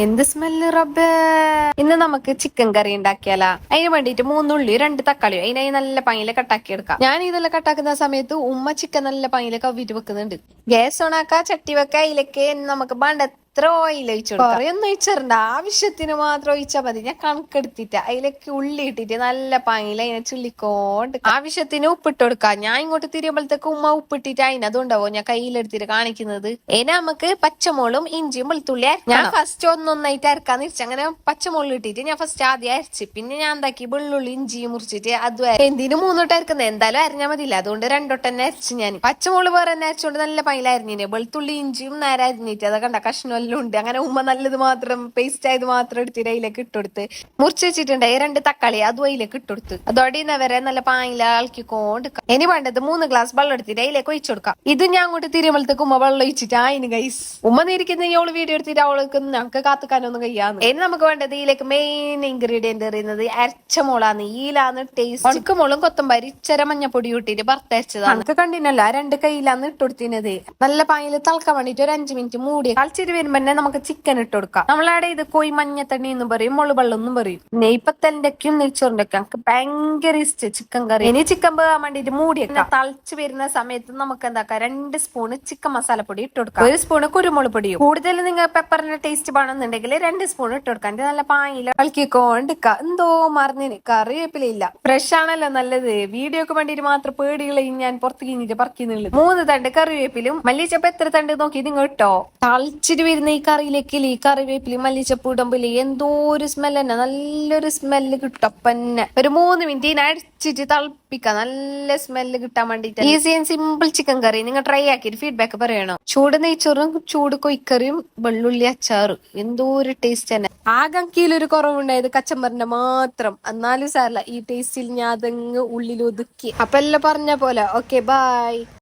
എന്ത് സ്മെല്ല് റബ്ബേ. ഇന്ന് നമുക്ക് ചിക്കൻ കറി ഉണ്ടാക്കിയാലാ. അതിന് വേണ്ടിട്ട് 3 ഉള്ളി 2 തക്കാളി അതിനായി നല്ല പനിയില് കട്ടാക്കി എടുക്കാം. ഞാൻ ഇതെല്ലാം കട്ടാക്കുന്ന സമയത്ത് ഉമ്മ ചിക്കൻ നല്ല പനിയില് കവിട്ട് വെക്കുന്നുണ്ട്. ഗ്യാസ് ഓണാക്ക, ചട്ടി വെക്ക, അതിലേക്ക് നമുക്ക് വേണ്ട എത്ര ഓയിൽ ഒഴിച്ചു കൊടുക്കാം. കുറേയൊന്നും ഒഴിച്ചിടണ്ട, ആവശ്യത്തിന് മാത്രം ഒഴിച്ചാൽ മതി. ഞാൻ കണക്കെടുത്തിട്ട് അതിലേക്ക് ഉള്ളി ഇട്ടിട്ട് നല്ല പനിയില് അതിനെ ചുള്ളിക്കോണ്ട് ആവശ്യത്തിന് ഉപ്പിട്ട് കൊടുക്കാം. ഞാൻ ഇങ്ങോട്ട് തിരിയുമ്പോഴത്തേക്ക് ഉമ്മ ഉപ്പിട്ടിട്ട് അതിനതുണ്ടാവോ ഞാൻ കയ്യിലെടുത്തിട്ട് കാണിക്കുന്നത്. ഇനി നമുക്ക് പച്ചമുളകും ഇഞ്ചിയും വെളുത്തുള്ളി ഞാൻ ഫസ്റ്റ് ഒന്നൊന്നായിട്ട് അരക്കാന്ന് വെച്ചാൽ അങ്ങനെ പച്ചമുളക് ഇട്ടിട്ട് ഞാൻ ഫസ്റ്റ് ആദ്യം അരച്ച്, പിന്നെ ഞാൻ എന്താക്കി വെള്ളുള്ളി ഇഞ്ചിയും മുറിച്ചിട്ട് അതും എന്തിനു 3 വട്ടം അരക്കുന്നത്, എന്തായാലും അരഞ്ഞാൽ മതിയില്ല, അതുകൊണ്ട് 2 വട്ടം തന്നെ അരച്ച്. ഞാൻ പച്ചമുളക് വേറെ തന്നെ അരച്ചുകൊണ്ട് നല്ല പനിയിലായിരുന്നു. വെളുത്തുള്ളി ഇഞ്ചിയും നേരെ അരിഞ്ഞിട്ട് അത് കണ്ട കഷ്ണം ഉണ്ട്. അങ്ങനെ ഉമ്മ നല്ലത് മാത്രം പേസ്റ്റ് ആയത് മാത്രം എടുത്തിട്ട് അതിലേക്ക് ഇട്ടുകൊടുത്ത് മുറിച്ച് വെച്ചിട്ടുണ്ട്. 2 തക്കാളി അതും അതിലേക്ക് ഇട്ടുകൊടുത്ത് അതോടെ വരെ നല്ല പാനില ഇളക്കിക്കൊണ്ട് ഇനി വേണ്ടത് 3 ഗ്ലാസ് വെള്ളം എടുത്തിട്ട് അതിലേക്ക് ഒഴിച്ചു കൊടുക്കാം. ഇത് ഞാൻ അങ്ങോട്ട് തിരുമ്പോഴത്തേക്ക് ഉമ്മ വെള്ളം ഒഴിച്ചിട്ട് അതിന് ഗൈസ് ഉമ്മ നീരിക്കുന്ന അവള് വീഡിയോ എടുത്തിട്ട് അവൾക്ക് ഞങ്ങൾക്ക് കാത്തുക്കാനൊന്നും കഴിയാന്ന്. ഇനി നമുക്ക് വേണ്ടത് ഇതിലേക്ക് മെയിൻ ഇൻഗ്രീഡിയന്റ് എറിയുന്നത് അരച്ച മുളാണ്. ഈലാന്ന് ടേസ്റ്റ്. ഉണക്കമുളും കൊത്തമ്പാരി ഇച്ചര മഞ്ഞപ്പൊടി ഇട്ടിട്ട് വറുത്തരച്ചതാണ്. നമുക്ക് കണ്ടിനല്ല 2 കൈയിലാന്ന് ഇട്ടുകൊടുത്തിനത്. നല്ല പാനിൽ തിളക്കാൻ വേണ്ടിട്ട് ഒരു 5 മിനിറ്റ് മൂടി കളിച്ചിട്ട് വരുമ്പോ നമുക്ക് ചിക്കൻ ഇട്ട് കൊടുക്കാം. നമ്മളവിടെ ഇത് കോയി മഞ്ഞത്തണ്ണി എന്നും പറയും, മുളവെള്ളം എന്നും പറയും. നെയ്പത്തലിന്റെക്കും നെയ്ച്ചോറിന്റെ ഒക്കെ നമുക്ക് ഭയങ്കര ഇഷ്ടം ചിക്കൻ കറി. ഇനി ചിക്കൻ പോകാൻ വേണ്ടിട്ട് മൂടിയൊക്കെ തളിച്ച് വരുന്ന സമയത്ത് നമുക്ക് എന്താക്കാം 2 സ്പൂണ് ചിക്കൻ മസാലപ്പൊടി ഇട്ട് കൊടുക്കാം. 1 സ്പൂണ് കുരുമുളക് പൊടിയും. കൂടുതൽ നിങ്ങൾ പെപ്പറിന്റെ ടേസ്റ്റ് വേണമെന്നുണ്ടെങ്കിൽ 2 സ്പൂൺ ഇട്ട് കൊടുക്കാം. നല്ല പാനില കളിക്കൊണ്ടിരിക്ക. എന്തോ മറിഞ്ഞിന് കറിവേപ്പിലില്ല. ഫ്രഷ് ആണല്ലോ നല്ലത്. വീഡിയോക്ക് വേണ്ടിട്ട് മാത്രം പേടികളെയും ഞാൻ പുറത്ത് കഴിഞ്ഞിട്ട് പറക്കുന്നുള്ളു. 3 തണ്ട് കറിവേപ്പിലും മല്ലിച്ചപ്പ് എത്ര തണ്ട് നോക്കി നിങ്ങൾ ഇട്ടോ. തളിച്ചിട്ട് വരുന്ന ഈ കറിയിലേക്ക് ഈ കറിവേപ്പിലി മല്ലിച്ചപ്പ് ഇടുമ്പില് എന്തോ ഒരു സ്മെല്ല് തന്നെ, നല്ലൊരു സ്മെല്ല് കിട്ടപ്പന്നെ. ഒരു 3 മിനിറ്റ് അടിച്ചിട്ട് തിളപ്പിക്കാം, നല്ല സ്മെല്ല് കിട്ടാൻ വേണ്ടിട്ട്. ഈസി ആൻഡ് സിമ്പിൾ ചിക്കൻ കറി നിങ്ങൾ ട്രൈ ആക്കിയിട്ട് ഫീഡ്ബാക്ക് പറയണം. ചൂട് നെയ്ച്ചോറും ചൂട് കൊയ്ക്കറിയും വെള്ളുള്ളി അച്ചാറും എന്തോ ഒരു ടേസ്റ്റ് തന്നെ. ആകെ കീലൊരു കുറവുണ്ടായത് കച്ചമ്പറിന്റെ മാത്രം, എന്നാലും സാരല്ല ഈ ടേസ്റ്റിൽ ഞാൻ അതങ്ങ് ഉള്ളിൽ ഒതുക്കി. അപ്പൊ എല്ലാം പറഞ്ഞ പോലെ. Okay, by.